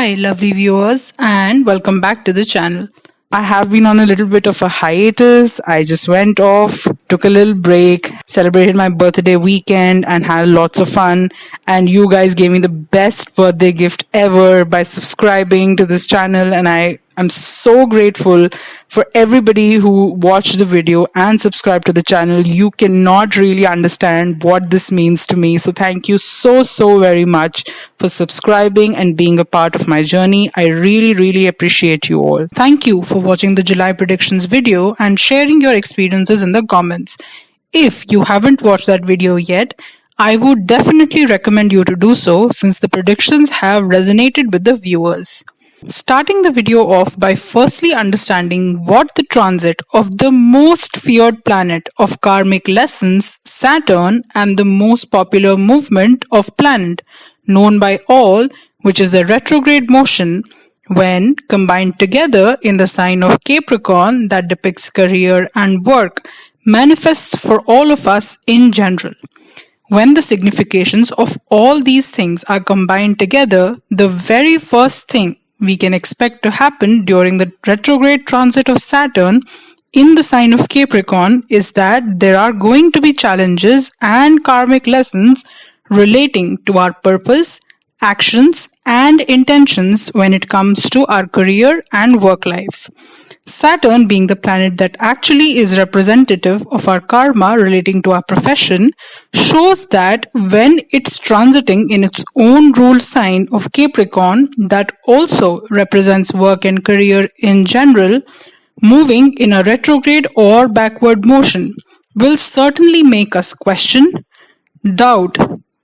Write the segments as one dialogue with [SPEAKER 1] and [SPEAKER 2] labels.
[SPEAKER 1] Hi lovely viewers and welcome back to the channel. I have been on a little bit of a hiatus. I just went off, took a little break, celebrated my birthday weekend and had lots of fun. And you guys gave me the best birthday gift ever by subscribing to this channel, and I'm so grateful for everybody who watched the video and subscribed to the channel. You cannot really understand what this means to me. So thank you so very much for subscribing and being a part of my journey. I really appreciate you all. Thank you for watching the July predictions video and sharing your experiences in the comments. If you haven't watched that video yet, I would definitely recommend you to do so since the predictions have resonated with the viewers. Starting the video off by firstly understanding what the transit of the most feared planet of karmic lessons, Saturn, and the most popular movement of planet, known by all, which is a retrograde motion, when combined together in the sign of Capricorn that depicts career and work, manifests for all of us in general. When the significations of all these things are combined together, the very first thing we can expect to happen during the retrograde transit of Saturn in the sign of Capricorn is that there are going to be challenges and karmic lessons relating to our purpose, actions, and intentions when it comes to our career and work life. Saturn, being the planet that actually is representative of our karma relating to our profession, shows that when it's transiting in its own ruled sign of Capricorn that also represents work and career in general, moving in a retrograde or backward motion will certainly make us question, doubt,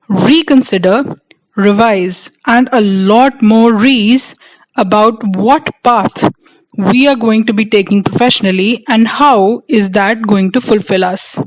[SPEAKER 1] reconsider, revise, and a lot more reason about what path we are going to be taking professionally and how is that going to fulfill us.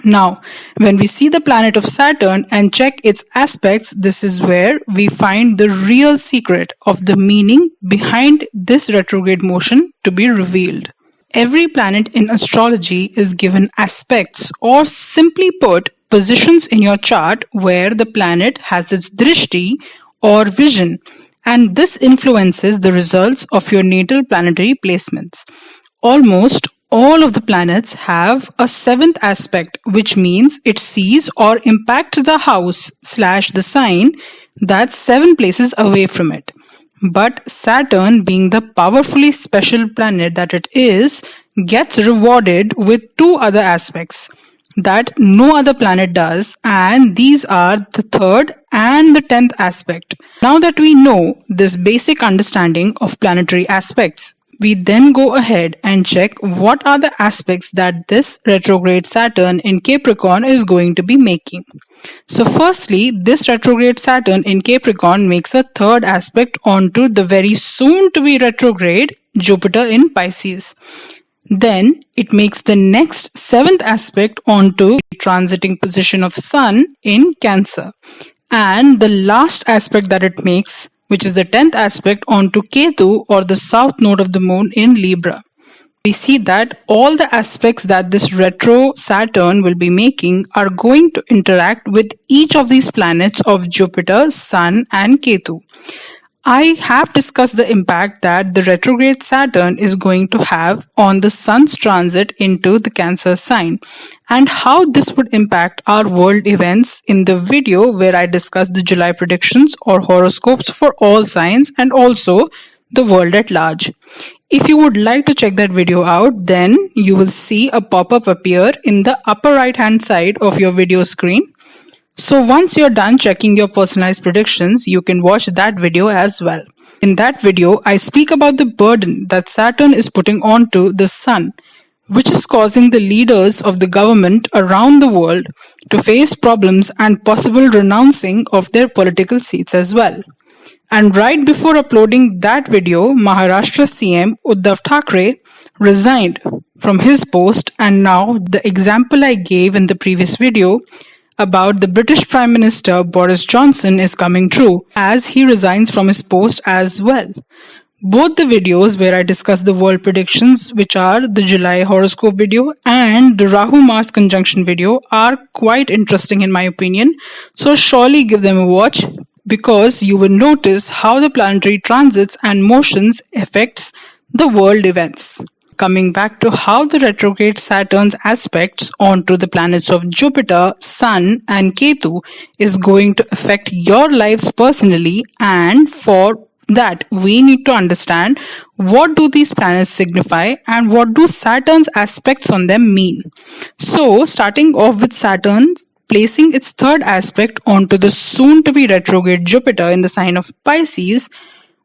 [SPEAKER 1] Now, when we see the planet of Saturn and check its aspects, this is where we find the real secret of the meaning behind this retrograde motion to be revealed. Every planet in astrology is given aspects, or simply put, positions in your chart where the planet has its drishti or vision, and this influences the results of your natal planetary placements. Almost all of the planets have a seventh aspect, which means it sees or impacts the house / the sign that's 7 places away from it. But Saturn, being the powerfully special planet that it is, gets rewarded with 2 other aspects that no other planet does, and these are the 3rd and the 10th aspect. Now that we know this basic understanding of planetary aspects, we then go ahead and check what are the aspects that this retrograde Saturn in Capricorn is going to be making. So firstly, this retrograde Saturn in Capricorn makes a 3rd aspect onto the very soon to be retrograde Jupiter in Pisces. Then it makes the next 7th aspect onto the transiting position of Sun in Cancer. And the last aspect that it makes, which is the 10th aspect, onto Ketu or the south node of the moon in Libra. We see that all the aspects that this retro Saturn will be making are going to interact with each of these planets of Jupiter, Sun, and Ketu. I have discussed the impact that the retrograde Saturn is going to have on the Sun's transit into the Cancer sign and how this would impact our world events in the video where I discussed the July predictions or horoscopes for all signs and also the world at large. If you would like to check that video out, then you will see a pop-up appear in the upper right hand side of your video screen. So once you're done checking your personalized predictions, you can watch that video as well. In that video, I speak about the burden that Saturn is putting onto the Sun, which is causing the leaders of the government around the world to face problems and possible renouncing of their political seats as well. And right before uploading that video, Maharashtra CM Uddhav Tackarey resigned from his post, and now the example I gave in the previous video about the British Prime Minister Boris Johnson is coming true as he resigns from his post as well. Both the videos where I discuss the world predictions, which are the July horoscope video and the Rahu-Mars conjunction video, are quite interesting in my opinion, so surely give them a watch. because you will notice how the planetary transits and motions affects the world events. Coming back to how the retrograde Saturn's aspects onto the planets of Jupiter, Sun and Ketu is going to affect your lives personally, and for that we need to understand what do these planets signify and what do Saturn's aspects on them mean. So starting off with Saturn placing its third aspect onto the soon to be retrograde Jupiter in the sign of Pisces.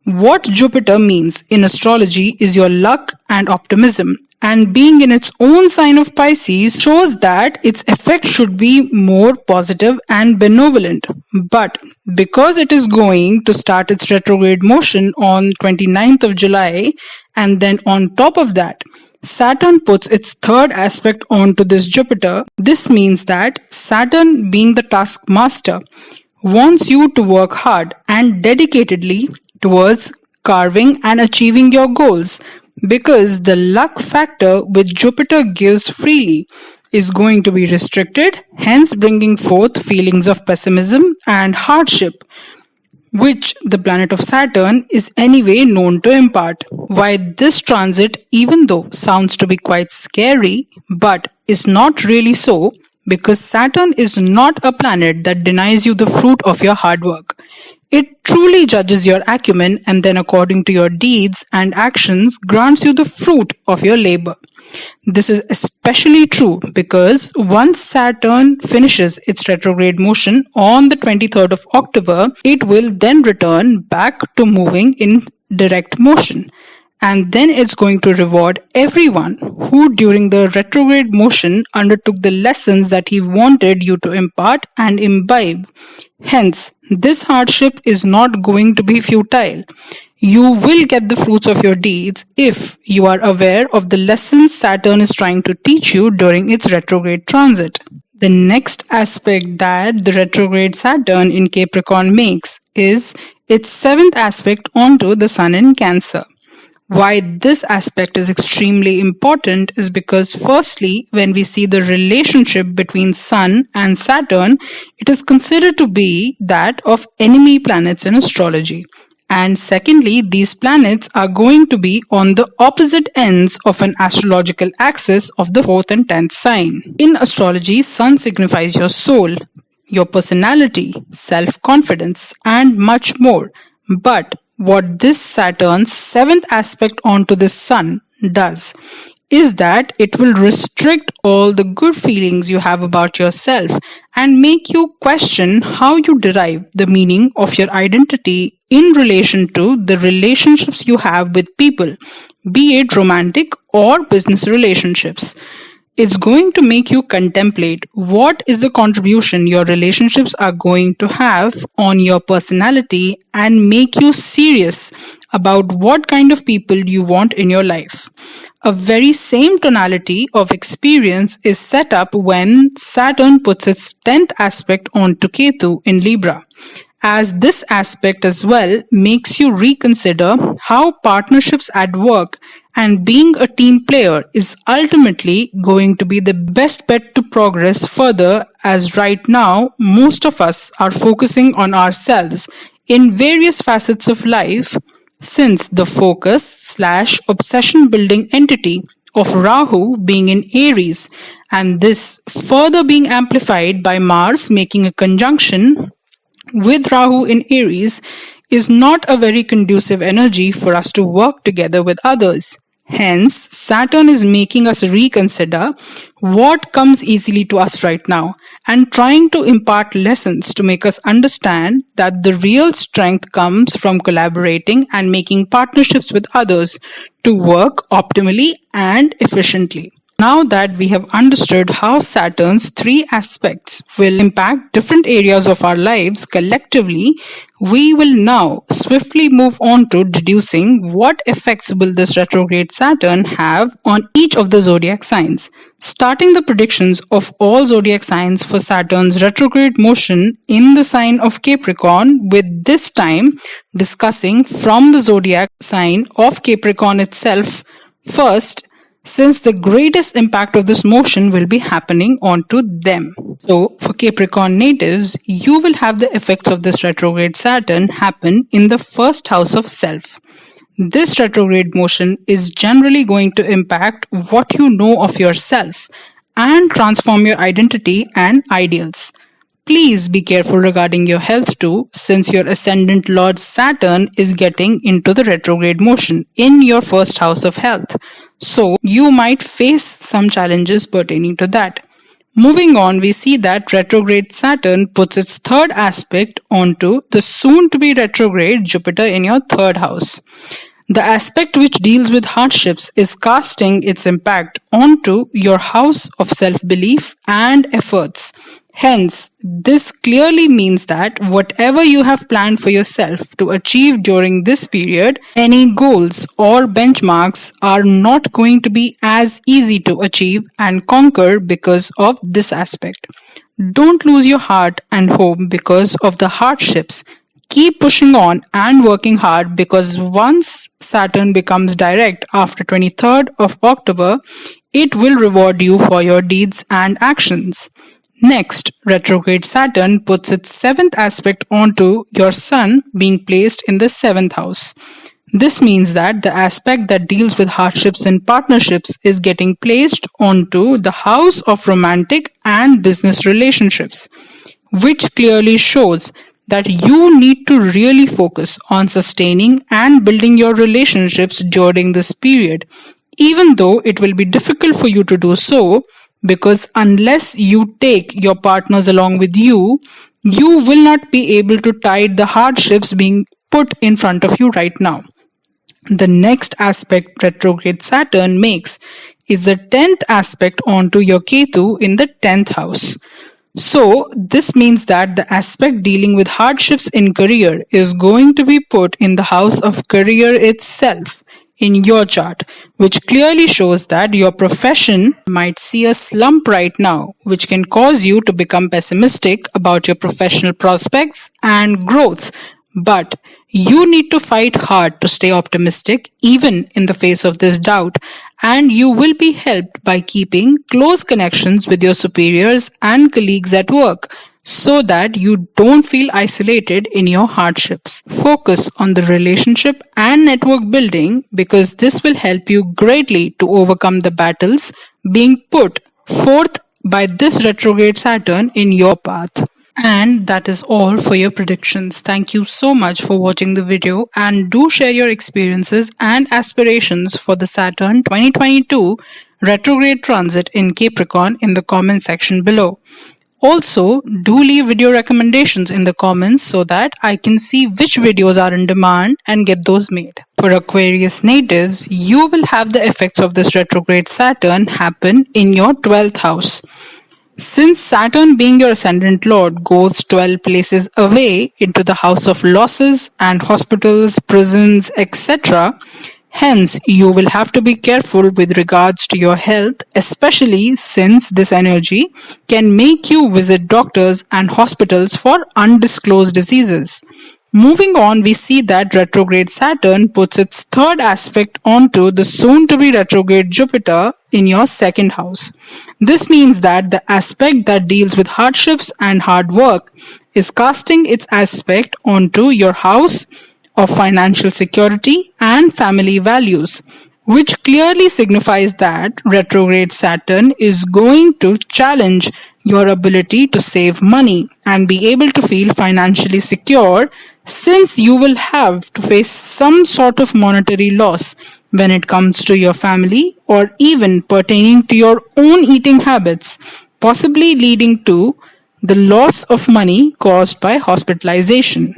[SPEAKER 1] What Jupiter means in astrology is your luck and optimism, and being in its own sign of Pisces shows that its effect should be more positive and benevolent. But because it is going to start its retrograde motion on 29th of July, and then on top of that, Saturn puts its third aspect onto this Jupiter, this means that Saturn, being the taskmaster, wants you to work hard and dedicatedly towards carving and achieving your goals, because the luck factor which Jupiter gives freely is going to be restricted, hence bringing forth feelings of pessimism and hardship, which the planet of Saturn is anyway known to impart. Why this transit, even though sounds to be quite scary, but is not really so, because Saturn is not a planet that denies you the fruit of your hard work. It truly judges your acumen and then according to your deeds and actions grants you the fruit of your labor. This is especially true because once Saturn finishes its retrograde motion on the 23rd of October, it will then return back to moving in direct motion. And then it's going to reward everyone who during the retrograde motion undertook the lessons that he wanted you to impart and imbibe. Hence, this hardship is not going to be futile. You will get the fruits of your deeds if you are aware of the lessons Saturn is trying to teach you during its retrograde transit. The next aspect that the retrograde Saturn in Capricorn makes is its seventh aspect onto the Sun in Cancer. Why this aspect is extremely important is because firstly, when we see the relationship between Sun and Saturn, it is considered to be that of enemy planets in astrology. And secondly, these planets are going to be on the opposite ends of an astrological axis of the 4th and 10th sign. In astrology, Sun signifies your soul, your personality, self-confidence, and much more. But what this Saturn's seventh aspect onto the Sun does is that it will restrict all the good feelings you have about yourself and make you question how you derive the meaning of your identity in relation to the relationships you have with people, be it romantic or business relationships. It's going to make you contemplate what is the contribution your relationships are going to have on your personality and make you serious about what kind of people you want in your life. A very same tonality of experience is set up when Saturn puts its 10th aspect onto Ketu in Libra, as this aspect as well makes you reconsider how partnerships at work and being a team player is ultimately going to be the best bet to progress further, as right now most of us are focusing on ourselves in various facets of life, since the focus/obsession building entity of Rahu being in Aries, and this further being amplified by Mars making a conjunction with Rahu in Aries is not a very conducive energy for us to work together with others. Hence, Saturn is making us reconsider what comes easily to us right now and trying to impart lessons to make us understand that the real strength comes from collaborating and making partnerships with others to work optimally and efficiently. Now that we have understood how Saturn's three aspects will impact different areas of our lives collectively, we will now swiftly move on to deducing what effects will this retrograde Saturn have on each of the zodiac signs. Starting the predictions of all zodiac signs for Saturn's retrograde motion in the sign of Capricorn, with this time discussing from the zodiac sign of Capricorn itself. First, since the greatest impact of this motion will be happening onto them. So, for Capricorn natives, you will have the effects of this retrograde Saturn happen in the first house of self. This retrograde motion is generally going to impact what you know of yourself and transform your identity and ideals. Please be careful regarding your health too, since your ascendant Lord Saturn is getting into the retrograde motion in your first house of health. So, you might face some challenges pertaining to that. Moving on, we see that retrograde Saturn puts its third aspect onto the soon-to-be retrograde Jupiter in your third house. The aspect which deals with hardships is casting its impact onto your house of self-belief and efforts. Hence, this clearly means that whatever you have planned for yourself to achieve during this period, any goals or benchmarks are not going to be as easy to achieve and conquer because of this aspect. Don't lose your heart and hope because of the hardships. Keep pushing on and working hard, because once Saturn becomes direct after 23rd of October, it will reward you for your deeds and actions. Next, retrograde Saturn puts its seventh aspect onto your Sun being placed in the seventh house. This means that the aspect that deals with hardships in partnerships is getting placed onto the house of romantic and business relationships, which clearly shows that you need to really focus on sustaining and building your relationships during this period, even though it will be difficult for you to do so, because unless you take your partners along with you, you will not be able to tide the hardships being put in front of you right now. The next aspect retrograde Saturn makes is the 10th aspect onto your Ketu in the 10th house. So, this means that the aspect dealing with hardships in career is going to be put in the house of career itself in your chart, which clearly shows that your profession might see a slump right now, which can cause you to become pessimistic about your professional prospects and growth. But you need to fight hard to stay optimistic even in the face of this doubt, and you will be helped by keeping close connections with your superiors and colleagues at work, so that you don't feel isolated in your hardships. Focus on the relationship and network building, because this will help you greatly to overcome the battles being put forth by this retrograde Saturn in your path. And that is all for your predictions. Thank you so much for watching the video, and do share your experiences and aspirations for the Saturn 2022 retrograde transit in Capricorn in the comment section below. Also, do leave video recommendations in the comments so that I can see which videos are in demand and get those made. For Aquarius natives, you will have the effects of this retrograde Saturn happen in your 12th house. Since Saturn, being your ascendant lord, goes 12 places away into the house of losses and hospitals, prisons, etc., hence you will have to be careful with regards to your health, especially since this energy can make you visit doctors and hospitals for undisclosed diseases. Moving on, we see that retrograde Saturn puts its third aspect onto the soon-to-be retrograde Jupiter in your second house. This means that the aspect that deals with hardships and hard work is casting its aspect onto your house of financial security and family values, which clearly signifies that retrograde Saturn is going to challenge your ability to save money and be able to feel financially secure, since you will have to face some sort of monetary loss when it comes to your family or even pertaining to your own eating habits, possibly leading to the loss of money caused by hospitalization.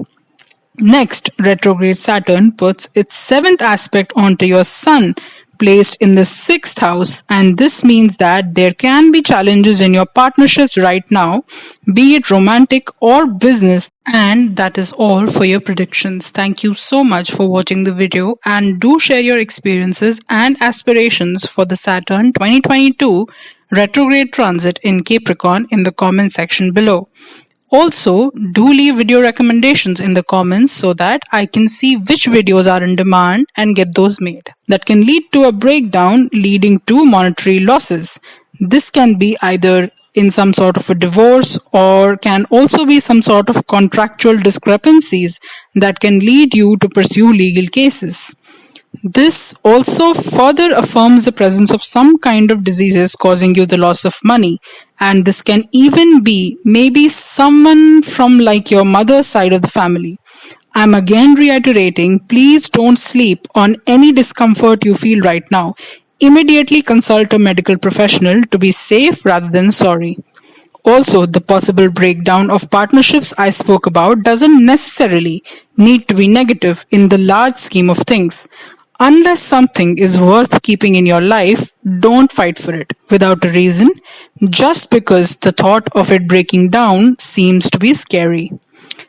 [SPEAKER 1] Next, retrograde Saturn puts its seventh aspect onto your Sun, placed in the sixth house, and this means that there can be challenges in your partnerships right now, be it romantic or business. And that is all for your predictions. Thank you so much for watching the video, and do share your experiences and aspirations for the Saturn 2022 retrograde transit in Capricorn in the comment section below. Also, do leave video recommendations in the comments so that I can see which videos are in demand and get those made. That can lead to a breakdown leading to monetary losses. This can be either in some sort of a divorce or can also be some sort of contractual discrepancies that can lead you to pursue legal cases. This also further affirms the presence of some kind of diseases causing you the loss of money, and this can even be maybe someone from like your mother's side of the family. I'm again reiterating, please don't sleep on any discomfort you feel right now. Immediately consult a medical professional to be safe rather than sorry. Also, the possible breakdown of partnerships I spoke about doesn't necessarily need to be negative in the large scheme of things. Unless something is worth keeping in your life, don't fight for it without a reason, just because the thought of it breaking down seems to be scary.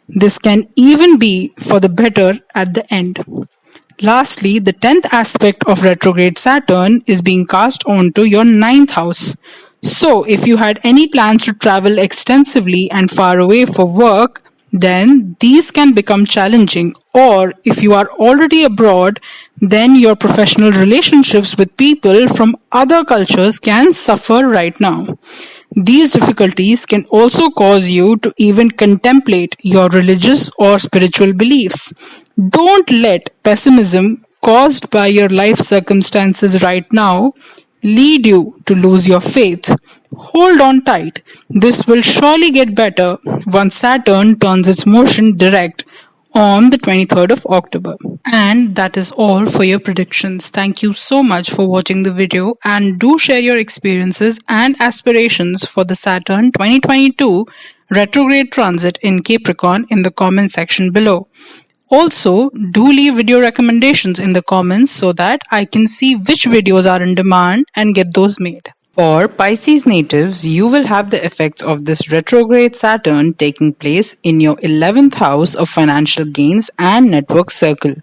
[SPEAKER 1] This can even be for the better at the end. Lastly, the 10th aspect of retrograde Saturn is being cast onto your ninth house. So, if you had any plans to travel extensively and far away for work, then these can become challenging. Or if you are already abroad, then your professional relationships with people from other cultures can suffer right now. These difficulties can also cause you to even contemplate your religious or spiritual beliefs. Don't let pessimism caused by your life circumstances right now lead you to lose your faith. Hold on tight. This will surely get better once Saturn turns its motion direct on the 23rd of October. And that is all for your predictions. Thank you so much for watching the video, and do share your experiences and aspirations for the Saturn 2022 retrograde transit in Capricorn in the comment section below. Also, do leave video recommendations in the comments so that I can see which videos are in demand and get those made. For Pisces natives, you will have the effects of this retrograde Saturn taking place in your 11th house of financial gains and network circle.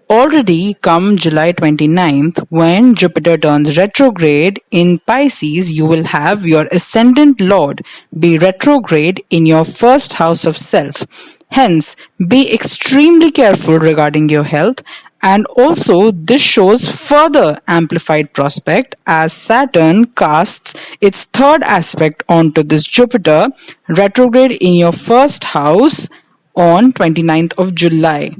[SPEAKER 1] Already come July 29th, when Jupiter turns retrograde in Pisces, you will have your ascendant lord be retrograde in your first house of self. Hence, be extremely careful regarding your health, and also this shows further amplified prospect as Saturn casts its third aspect onto this Jupiter retrograde in your first house on 29th of July.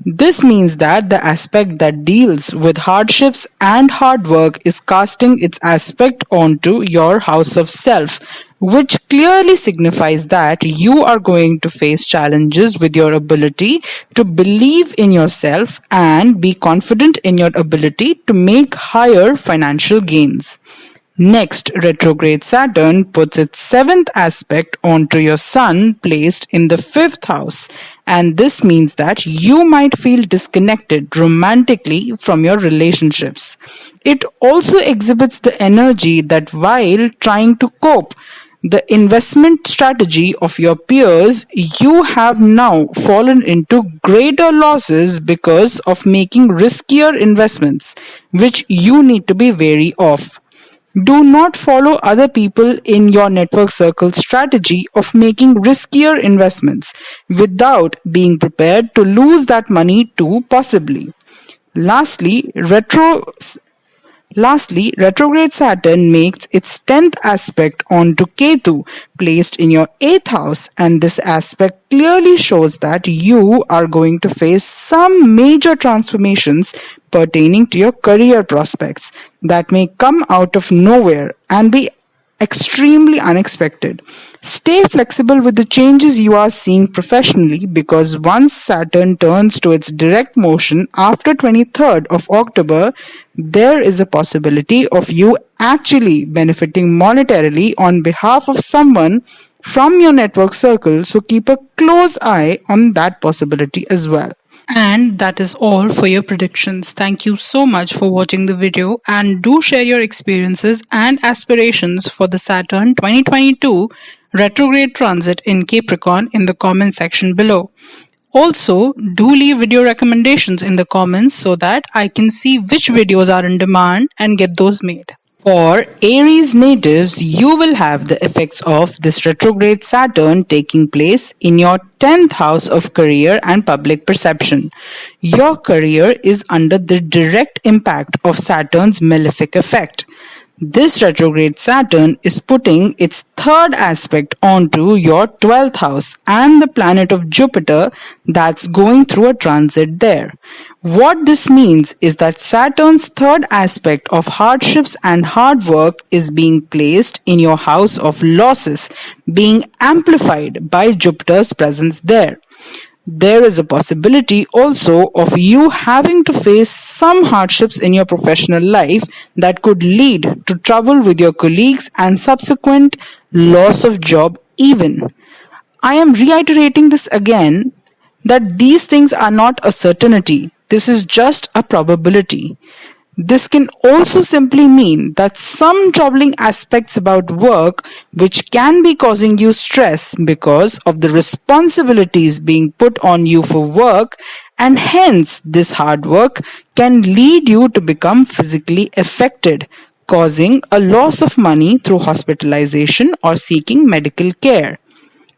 [SPEAKER 1] This means that the aspect that deals with hardships and hard work is casting its aspect onto your house of self, which clearly signifies that you are going to face challenges with your ability to believe in yourself and be confident in your ability to make higher financial gains. Next, retrograde Saturn puts its seventh aspect onto your Sun placed in the fifth house, and this means that you might feel disconnected romantically from your relationships. It also exhibits the energy that while trying to cope the investment strategy of your peers, you have now fallen into greater losses because of making riskier investments, which you need to be wary of. Do not follow other people in your network circle strategy of making riskier investments without being prepared to lose that money too possibly. Lastly, retrograde Saturn makes its 10th aspect onto Ketu placed in your 8th house, and this aspect clearly shows that you are going to face some major transformations pertaining to your career prospects that may come out of nowhere and be extremely unexpected. Stay flexible with the changes you are seeing professionally, because once Saturn turns to its direct motion after 23rd of October, there is a possibility of you actually benefiting monetarily on behalf of someone from your network circle, so keep a close eye on that possibility as well. And that is all for your predictions. Thank you so much for watching the video, and do share your experiences and aspirations for the Saturn 2022 retrograde transit in Capricorn in the comment section below. Also, do leave video recommendations in the comments so that I can see which videos are in demand and get those made. For Aries natives, you will have the effects of this retrograde Saturn taking place in your 10th house of career and public perception. Your career is under the direct impact of Saturn's malefic effect. This retrograde Saturn is putting its third aspect onto your 12th house and the planet of Jupiter that's going through a transit there. What this means is that Saturn's third aspect of hardships and hard work is being placed in your house of losses, being amplified by Jupiter's presence there. There is a possibility also of you having to face some hardships in your professional life that could lead to trouble with your colleagues and subsequent loss of job even. I am reiterating this again that these things are not a certainty. This is just a probability. This can also simply mean that some troubling aspects about work which can be causing you stress because of the responsibilities being put on you for work, and hence this hard work can lead you to become physically affected, causing a loss of money through hospitalization or seeking medical care.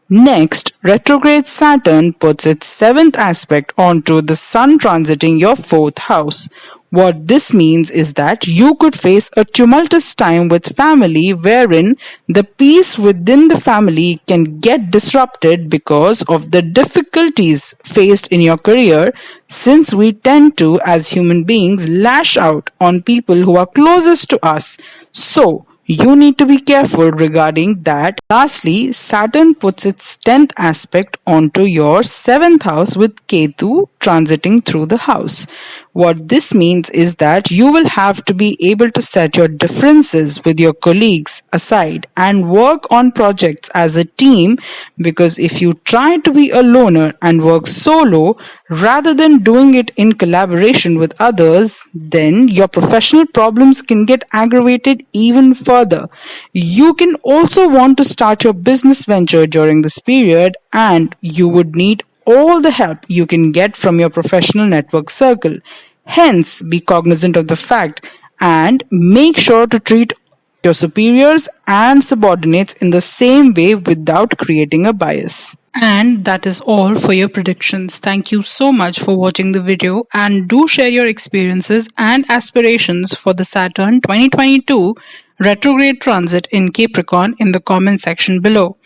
[SPEAKER 1] Next, retrograde Saturn puts its seventh aspect onto the Sun transiting your fourth house. What this means is that you could face a tumultuous time with family wherein the peace within the family can get disrupted because of the difficulties faced in your career, since we tend to, as human beings, lash out on people who are closest to us. So, you need to be careful regarding that. Lastly, Saturn puts its 10th aspect onto your 7th house with Ketu transiting through the house. What this means is that you will have to be able to set your differences with your colleagues aside and work on projects as a team, because if you try to be a loner and work solo rather than doing it in collaboration with others, then your professional problems can get aggravated even further. You can also want to start your business venture during this period, and you would need all the help you can get from your professional network circle. Hence, be cognizant of the fact and make sure to treat your superiors and subordinates in the same way without creating a bias. And that is all for your predictions. Thank you so much for watching the video, and do share your experiences and aspirations for the Saturn 2022 retrograde transit in Capricorn in the comment section below.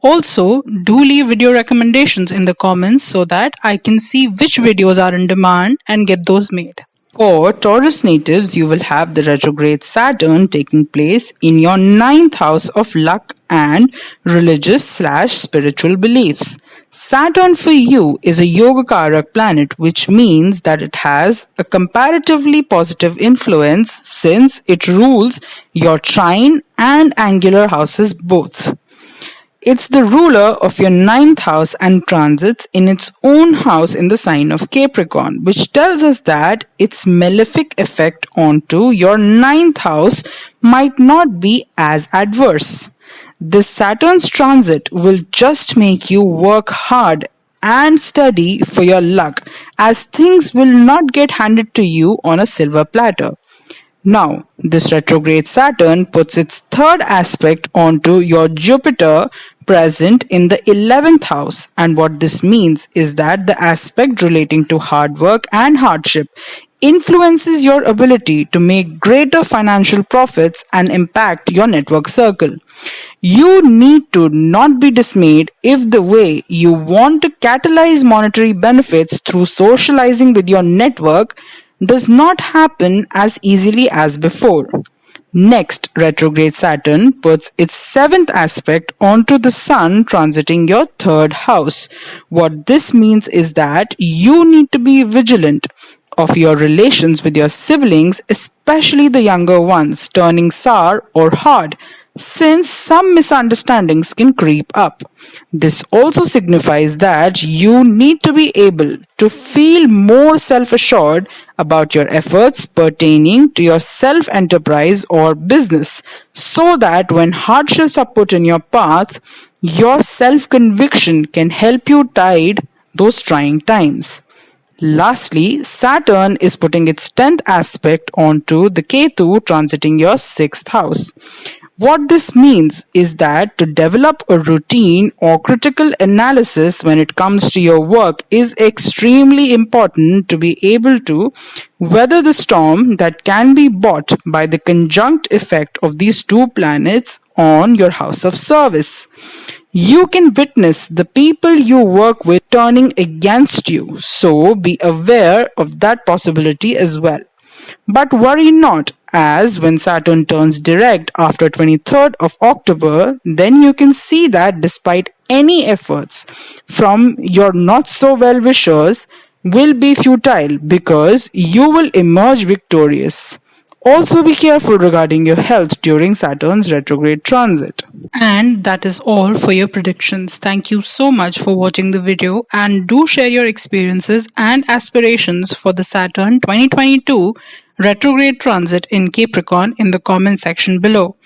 [SPEAKER 1] Also, do leave video recommendations in the comments so that I can see which videos are in demand and get those made. For Taurus natives, you will have the retrograde Saturn taking place in your 9th house of luck and religious/spiritual beliefs. Saturn for you is a Yogacarak planet, which means that it has a comparatively positive influence since it rules your trine and angular houses both. It's the ruler of your 9th house and transits in its own house in the sign of Capricorn, which tells us that its malefic effect onto your 9th house might not be as adverse. This Saturn's transit will just make you work hard and study for your luck, as things will not get handed to you on a silver platter. Now, this retrograde Saturn puts its third aspect onto your Jupiter present in the 11th house, and what this means is that the aspect relating to hard work and hardship influences your ability to make greater financial profits and impact your network circle. You need to not be dismayed if the way you want to catalyze monetary benefits through socializing with your network does not happen as easily as before. Next, retrograde Saturn puts its 7th aspect onto the Sun transiting your 3rd house. What this means is that you need to be vigilant of your relations with your siblings, especially the younger ones, turning sour or hard, since some misunderstandings can creep up. This also signifies that you need to be able to feel more self-assured about your efforts pertaining to your self-enterprise or business, so that when hardships are put in your path, your self-conviction can help you tide those trying times. Lastly, Saturn is putting its 10th aspect onto the Ketu transiting your 6th house. What this means is that to develop a routine or critical analysis when it comes to your work is extremely important to be able to weather the storm that can be brought by the conjunct effect of these two planets on your house of service. You can witness the people you work with turning against you, so be aware of that possibility as well. But worry not, as when Saturn turns direct after 23rd of October, then you can see that despite any efforts from your not so well wishers will be futile because you will emerge victorious. Also be careful regarding your health during Saturn's retrograde transit. And that is all for your predictions. Thank you so much for watching the video, and do share your experiences and aspirations for the Saturn 2022 retrograde transit in Capricorn in the comment section below.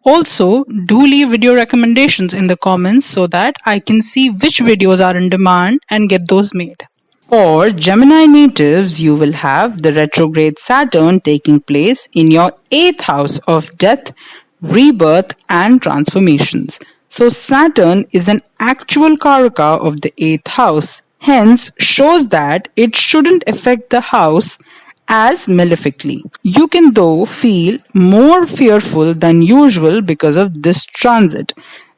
[SPEAKER 1] Also, do leave video recommendations in the comments so that I can see which videos are in demand and get those made. For Gemini natives, you will have the retrograde Saturn taking place in your 8th house of death, rebirth, and transformations. So Saturn is an actual karaka of the 8th house, hence shows that it shouldn't affect the house as malefically. You can though feel more fearful than usual because of this transit.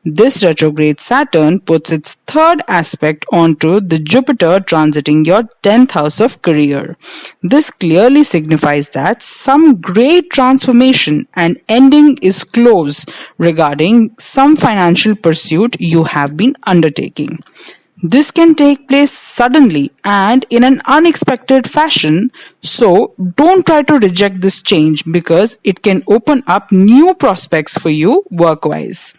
[SPEAKER 1] This retrograde Saturn puts its 3rd aspect onto the Jupiter transiting your 10th house of career. This clearly signifies that some great transformation and ending is close regarding some financial pursuit you have been undertaking. This can take place suddenly and in an unexpected fashion, so don't try to reject this change because it can open up new prospects for you work-wise.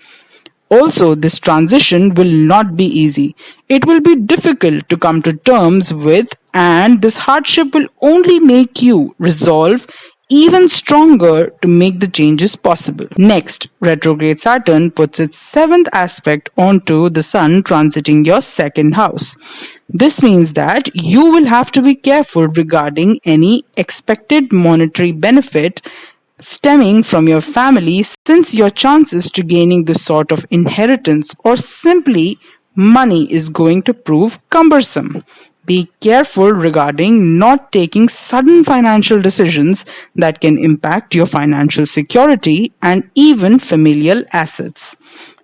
[SPEAKER 1] Also, this transition will not be easy. It will be difficult to come to terms with, and this hardship will only make you resolve even stronger to make the changes possible. Next, retrograde Saturn puts its 7th aspect onto the Sun transiting your 2nd house. This means that you will have to be careful regarding any expected monetary benefit stemming from your family, since your chances to gaining this sort of inheritance or simply money is going to prove cumbersome. Be careful regarding not taking sudden financial decisions that can impact your financial security and even familial assets.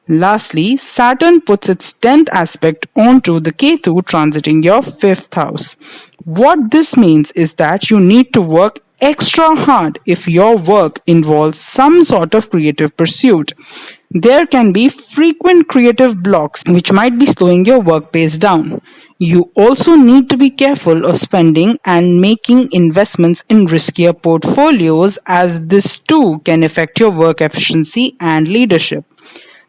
[SPEAKER 1] Lastly, Saturn puts its 10th aspect onto the Ketu transiting your 5th house. What this means is that you need to work extra hard if your work involves some sort of creative pursuit. There can be frequent creative blocks which might be slowing your work pace down. You also need to be careful of spending and making investments in riskier portfolios, as this too can affect your work efficiency and leadership.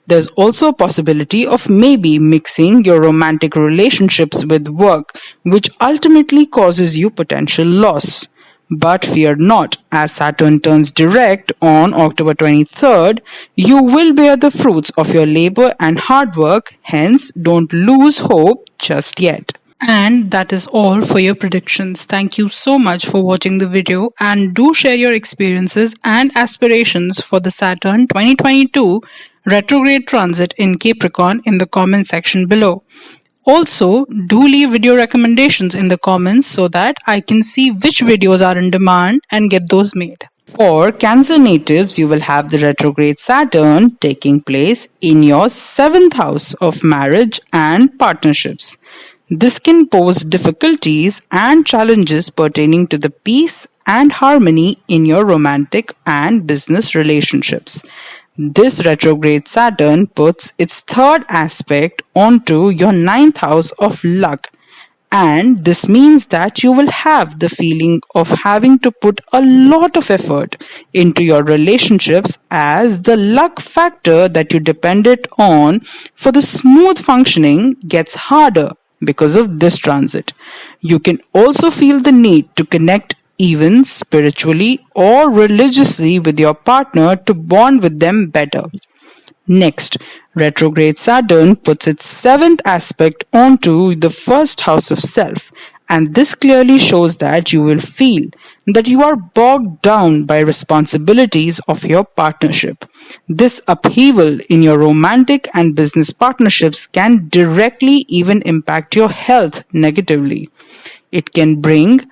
[SPEAKER 1] There's also a possibility of maybe mixing your romantic relationships with work, which ultimately causes you potential loss. But fear not, as Saturn turns direct on October 23rd, you will bear the fruits of your labor and hard work, hence don't lose hope just yet. And that is all for your predictions. Thank you so much for watching the video, and do share your experiences and aspirations for the Saturn 2022 retrograde transit in Capricorn in the comment section below. Also, do leave video recommendations in the comments so that I can see which videos are in demand and get those made. For Cancer natives, you will have the retrograde Saturn taking place in your 7th house of marriage and partnerships. This can pose difficulties and challenges pertaining to the peace and harmony in your romantic and business relationships. This retrograde Saturn puts its 3rd aspect onto your 9th house of luck, and this means that you will have the feeling of having to put a lot of effort into your relationships, as the luck factor that you depended on for the smooth functioning gets harder because of this transit. You can also feel the need to connect even spiritually or religiously with your partner to bond with them better. Next, retrograde Saturn puts its 7th aspect onto the 1st house of self, And this clearly shows that you will feel that you are bogged down by responsibilities of your partnership. This upheaval in your romantic and business partnerships can directly even impact your health negatively. It can bring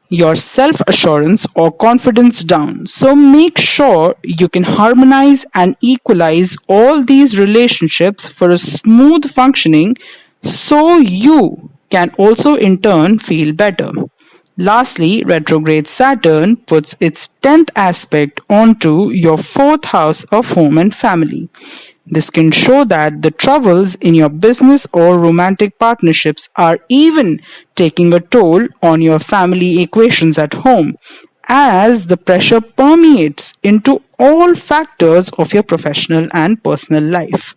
[SPEAKER 1] your self assurance or confidence down. So make sure you can harmonize and equalize all these relationships for a smooth functioning so you can also in turn feel better. Lastly, retrograde Saturn puts its 10th aspect onto your 4th house of home and family. This can show that the troubles in your business or romantic partnerships are even taking a toll on your family equations at home, as the pressure permeates into all factors of your professional and personal life.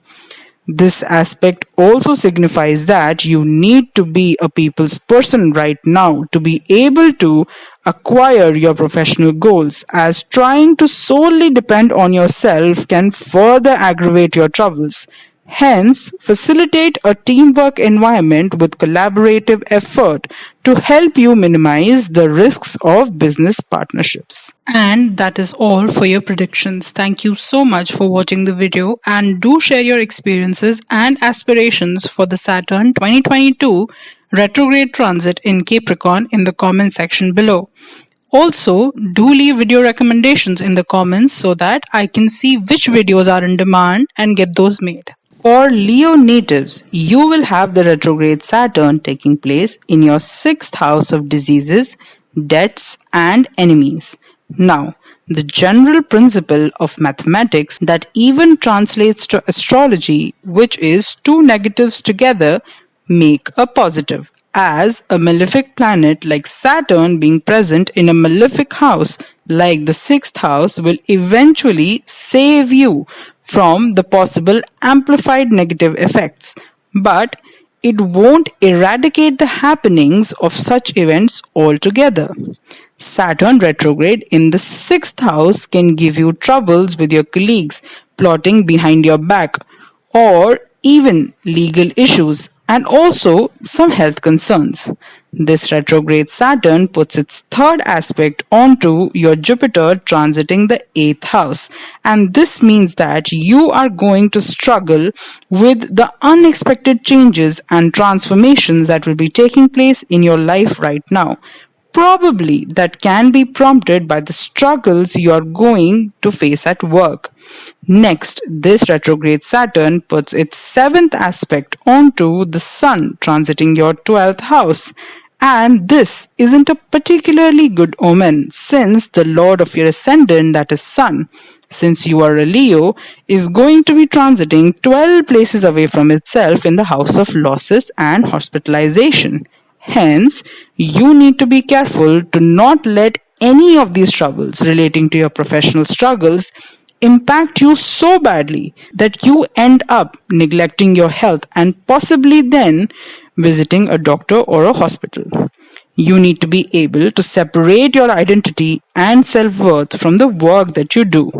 [SPEAKER 1] This aspect also signifies that you need to be a people's person right now to be able to acquire your professional goals, as trying to solely depend on yourself can further aggravate your troubles. Hence, facilitate a teamwork environment with collaborative effort to help you minimize the risks of business partnerships. And that is all for your predictions. Thank you so much for watching the video, and do share your experiences and aspirations for the Saturn 2022 retrograde transit in Capricorn in the comment section below. Also, do leave video recommendations in the comments so that I can see which videos are in demand and get those made. For Leo natives, you will have the retrograde Saturn taking place in your 6th house of diseases, debts, and enemies. Now, the general principle of mathematics that even translates to astrology, which is two negatives together, make a positive, as a malefic planet like Saturn being present in a malefic house like the 6th house will eventually save you from the possible amplified negative effects, but it won't eradicate the happenings of such events altogether. Saturn retrograde in the 6th house can give you troubles with your colleagues plotting behind your back, or even legal issues, and also some health concerns. This retrograde Saturn puts its 3rd aspect onto your Jupiter transiting the 8th house, and this means that you are going to struggle with the unexpected changes and transformations that will be taking place in your life right now. Probably that can be prompted by the struggles you are going to face at work. Next, this retrograde Saturn puts its 7th aspect onto the Sun transiting your 12th house. And this isn't a particularly good omen, since the lord of your ascendant, that is Sun, since you are a Leo, is going to be transiting 12 places away from itself in the house of losses and hospitalization. Hence, you need to be careful to not let any of these troubles relating to your professional struggles impact you so badly that you end up neglecting your health and possibly then visiting a doctor or a hospital. You need to be able to separate your identity and self-worth from the work that you do.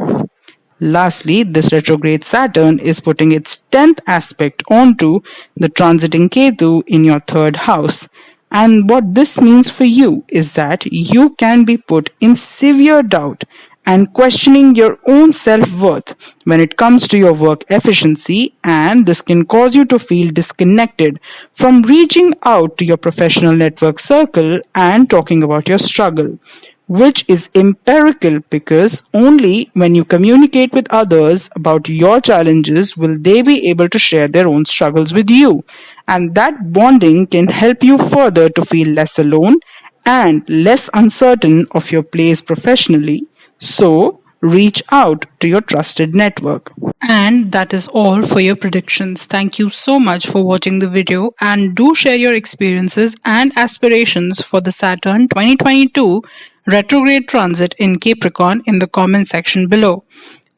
[SPEAKER 1] Lastly, this retrograde Saturn is putting its 10th aspect onto the transiting Ketu in your 3rd house. And what this means for you is that you can be put in severe doubt and questioning your own self-worth when it comes to your work efficiency, and this can cause you to feel disconnected from reaching out to your professional network circle and talking about your struggle, which is empirical, because only when you communicate with others about your challenges will they be able to share their own struggles with you. And that bonding can help you further to feel less alone and less uncertain of your place professionally. So, reach out to your trusted network. And that is all for your predictions. Thank you so much for watching the video, and do share your experiences and aspirations for the Saturn 2022 retrograde transit in Capricorn in the comment section below.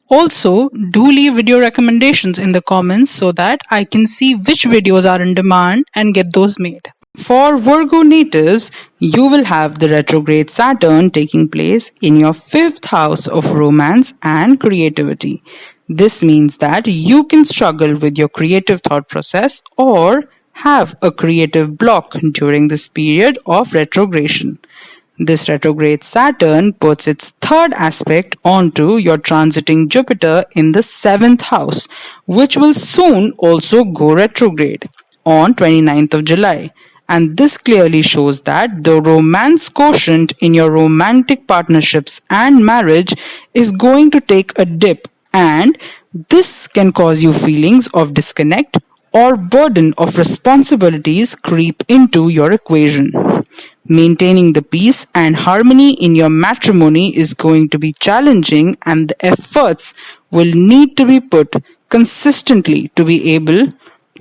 [SPEAKER 1] Also, do leave video recommendations in the comments so that I can see which videos are in demand and get those made. For Virgo natives, you will have the retrograde Saturn taking place in your 5th house of romance and creativity. This means that you can struggle with your creative thought process or have a creative block during this period of retrogression. This retrograde Saturn puts its third aspect onto your transiting Jupiter in the seventh house, which will soon also go retrograde on 29th of July. And this clearly shows that the romance quotient in your romantic partnerships and marriage is going to take a dip, and this can cause you feelings of disconnect or burden of responsibilities creep into your equation. Maintaining the peace and harmony in your matrimony is going to be challenging, and the efforts will need to be put consistently to be able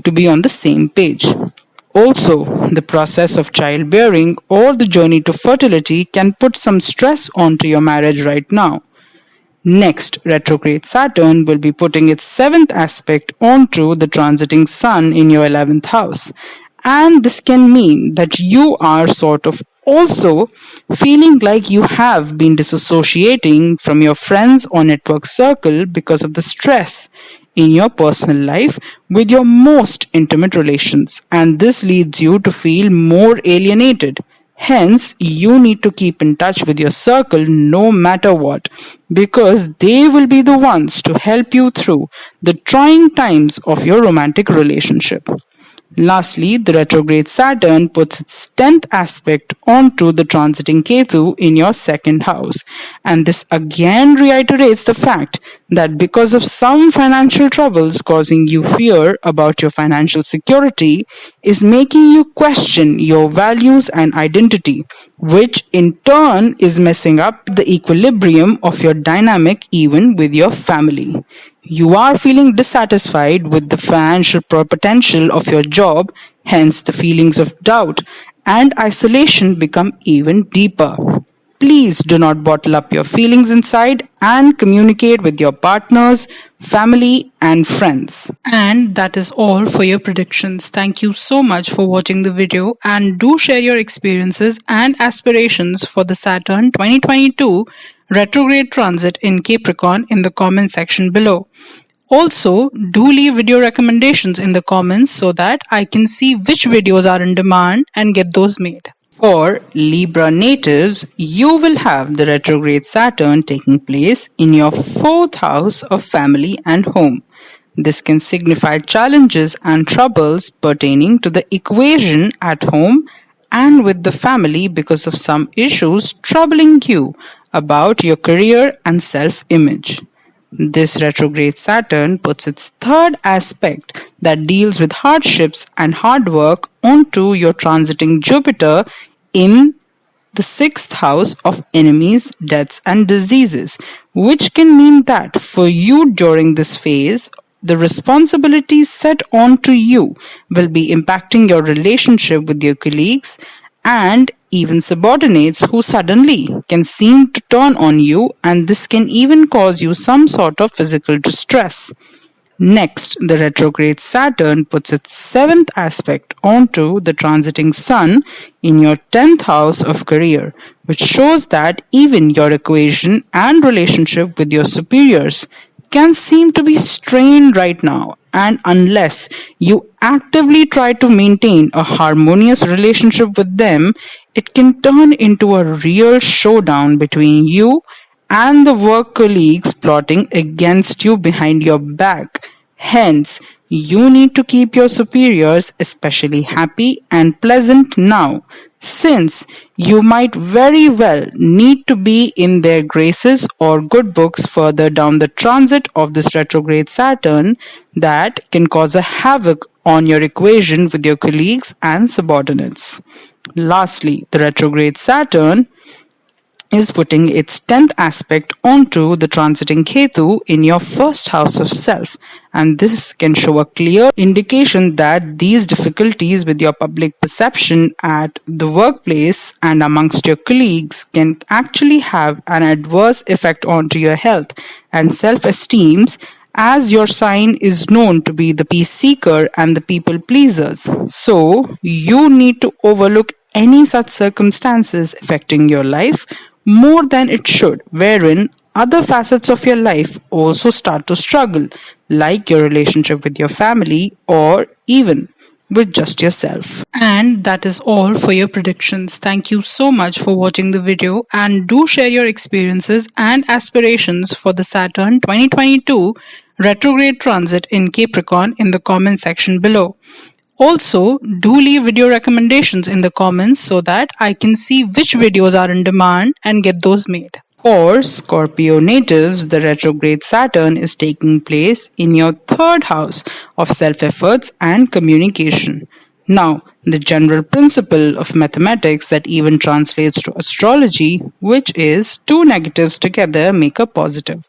[SPEAKER 1] to be on the same page. Also, the process of childbearing or the journey to fertility can put some stress onto your marriage right now. Next, retrograde Saturn will be putting its seventh aspect onto the transiting Sun in your 11th house. And this can mean that you are sort of also feeling like you have been disassociating from your friends or network circle because of the stress in your personal life with your most intimate relations. And this leads you to feel more alienated. Hence, you need to keep in touch with your circle no matter what, because they will be the ones to help you through the trying times of your romantic relationship. Lastly, the retrograde Saturn puts its 10th aspect onto the transiting Ketu in your second house. And this again reiterates the fact that because of some financial troubles causing you fear about your financial security is making you question your values and identity, which in turn is messing up the equilibrium of your dynamic even with your family. You are feeling dissatisfied with the financial potential of your job, hence the feelings of doubt and isolation become even deeper. Please do not bottle up your feelings inside and communicate with your partners, family, and friends. And that is all for your predictions. Thank you so much for watching the video, and do share your experiences and aspirations for the Saturn 2022 retrograde transit in Capricorn in the comment section below. Also, do leave video recommendations in the comments so that I can see which videos are in demand and get those made. For Libra natives, you will have the retrograde Saturn taking place in your fourth house of family and home. This can signify challenges and troubles pertaining to the equation at home and with the family because of some issues troubling you about your career and self-image. This retrograde Saturn puts its third aspect that deals with hardships and hard work onto your transiting Jupiter in the sixth house of enemies, deaths, and diseases, which can mean that for you during this phase, the responsibilities set onto you will be impacting your relationship with your colleagues and even subordinates who suddenly can seem to turn on you, and this can even cause you some sort of physical distress. Next, the retrograde Saturn puts its seventh aspect onto the transiting Sun in your 10th house of career, which shows that even your equation and relationship with your superiors can seem to be strained right now, and unless you actively try to maintain a harmonious relationship with them, it can turn into a real showdown between you and the work colleagues plotting against you behind your back. Hence, you need to keep your superiors especially happy and pleasant now, since you might very well need to be in their graces or good books further down the transit of this retrograde Saturn that can cause a havoc on your equation with your colleagues and subordinates. Lastly, the retrograde Saturn is putting its 10th aspect onto the transiting Ketu in your first house of self, and this can show a clear indication that these difficulties with your public perception at the workplace and amongst your colleagues can actually have an adverse effect onto your health and self-esteem, as your sign is known to be the peace seeker and the people pleasers. So, you need to overlook any such circumstances affecting your life more than it should, wherein other facets of your life also start to struggle, like your relationship with your family or even with just yourself. And that is all for your predictions. Thank you so much for watching the video, and do share your experiences and aspirations for the Saturn 2022 retrograde transit in Capricorn in the comment section below. Also, do leave video recommendations in the comments so that I can see which videos are in demand and get those made. For Scorpio natives, the retrograde Saturn is taking place in your third house of self-efforts and communication. Now, the general principle of mathematics that even translates to astrology, which is two negatives together make a positive.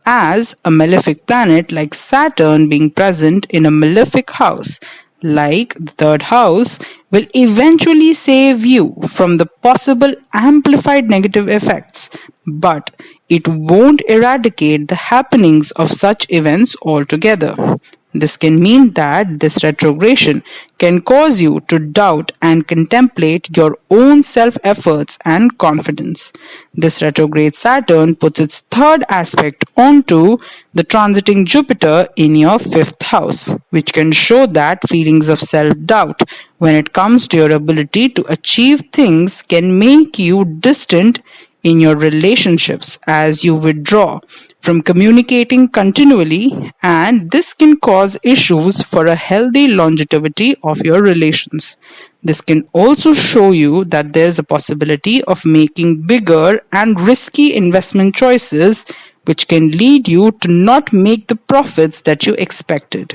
[SPEAKER 1] As a malefic planet like Saturn being present in a malefic house, like the third house, will eventually save you from the possible amplified negative effects, but it won't eradicate the happenings of such events altogether. This can mean that this retrogression can cause you to doubt and contemplate your own self-efforts and confidence. This retrograde Saturn puts its third aspect onto the transiting Jupiter in your fifth house, which can show that feelings of self-doubt when it comes to your ability to achieve things can make you distant in your relationships as you withdraw from communicating continually, and this can cause issues for a healthy longevity of your relations. This can also show you that there is a possibility of making bigger and risky investment choices, which can lead you to not make the profits that you expected.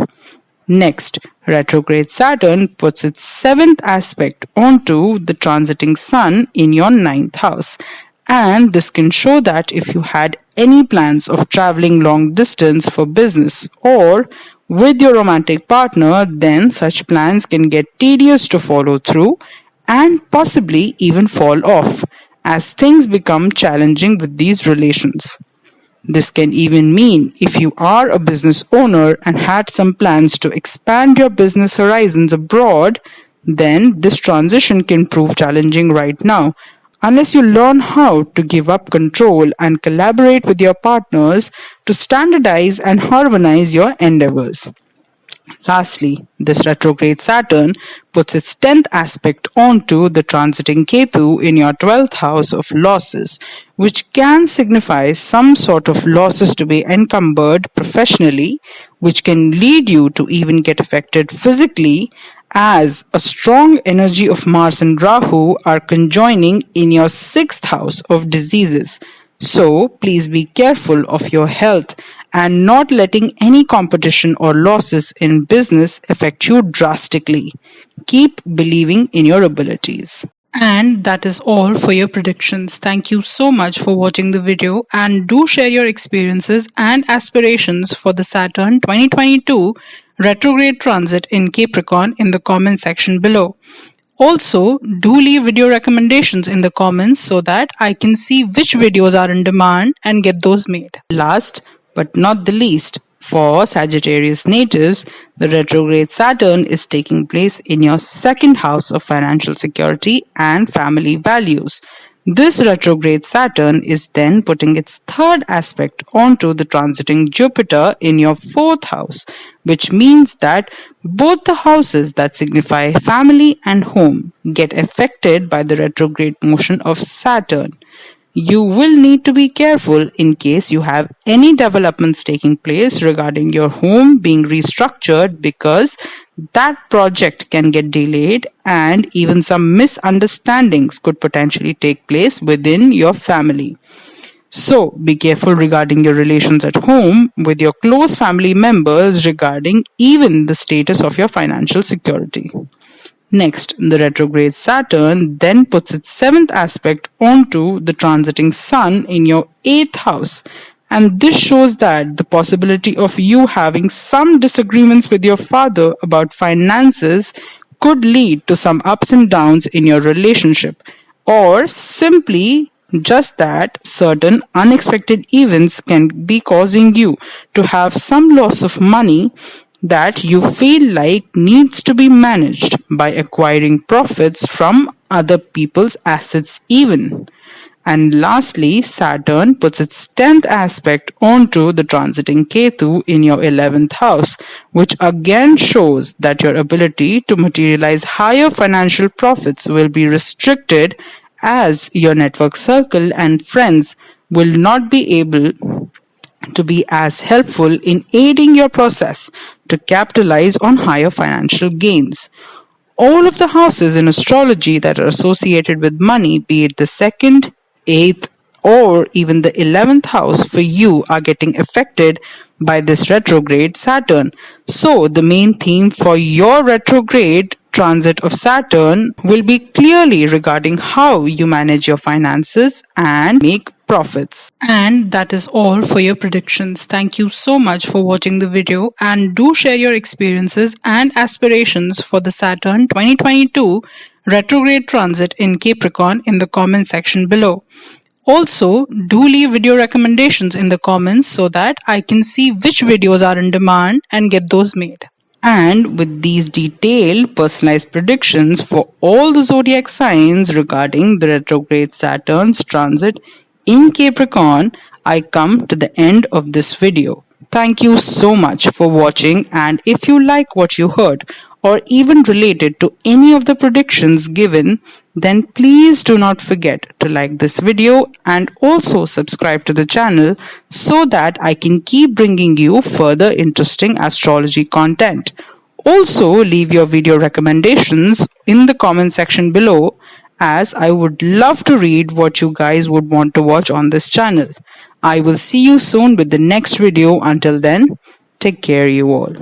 [SPEAKER 1] Next, retrograde Saturn puts its seventh aspect onto the transiting Sun in your ninth house. And this can show that if you had any plans of traveling long distance for business or with your romantic partner, then such plans can get tedious to follow through and possibly even fall off as things become challenging with these relations. This can even mean if you are a business owner and had some plans to expand your business horizons abroad, then this transition can prove challenging right now, unless you learn how to give up control and collaborate with your partners to standardize and harmonize your endeavors. Lastly, this retrograde Saturn puts its 10th aspect onto the transiting Ketu in your 12th house of losses, which can signify some sort of losses to be encumbered professionally, which can lead you to even get affected physically, as a strong energy of Mars and Rahu are conjoining in your 6th house of diseases. So please be careful of your health and not letting any competition or losses in business affect you drastically. Keep believing in your abilities. And that is all for your predictions. Thank you so much for watching the video, and do share your experiences and aspirations for the Saturn 2022 retrograde transit in Capricorn in the comment section below. Also, do leave video recommendations in the comments so that I can see which videos are in demand and get those made. Last but not the least, for Sagittarius natives, the retrograde Saturn is taking place in your second house of financial security and family values. This retrograde Saturn is then putting its third aspect onto the transiting Jupiter in your fourth house, which means that both the houses that signify family and home get affected by the retrograde motion of Saturn. You will need to be careful in case you have any developments taking place regarding your home being restructured, because that project can get delayed and even some misunderstandings could potentially take place within your family. So be careful regarding your relations at home with your close family members regarding even the status of your financial security. Next, the retrograde Saturn then puts its seventh aspect onto the transiting Sun in your eighth house. And this shows that the possibility of you having some disagreements with your father about finances could lead to some ups and downs in your relationship, or simply just that certain unexpected events can be causing you to have some loss of money that you feel like needs to be managed by acquiring profits from other people's assets even. And lastly, Saturn puts its 10th aspect onto the transiting Ketu in your 11th house, which again shows that your ability to materialize higher financial profits will be restricted, as your network circle and friends will not be able to be as helpful in aiding your process to capitalize on higher financial gains. All of the houses in astrology that are associated with money, be it the second, eighth, or even the 11th house for you, are getting affected by this retrograde Saturn. So, the main theme for your retrograde transit of Saturn will be clearly regarding how you manage your finances and make profits. And that is all for your predictions. Thank you so much for watching the video, and do share your experiences and aspirations for the Saturn 2022 retrograde transit in Capricorn in the comment section below. Also, do leave video recommendations in the comments so that I can see which videos are in demand and get those made. And with these detailed, personalized predictions for all the zodiac signs regarding the retrograde Saturn's transit in Capricorn, I come to the end of this video. Thank you so much for watching, and if you like what you heard or even related to any of the predictions given, then please do not forget to like this video and also subscribe to the channel so that I can keep bringing you further interesting astrology content. Also, leave your video recommendations in the comment section below, as I would love to read what you guys would want to watch on this channel. I will see you soon with the next video. Until then, take care, you all.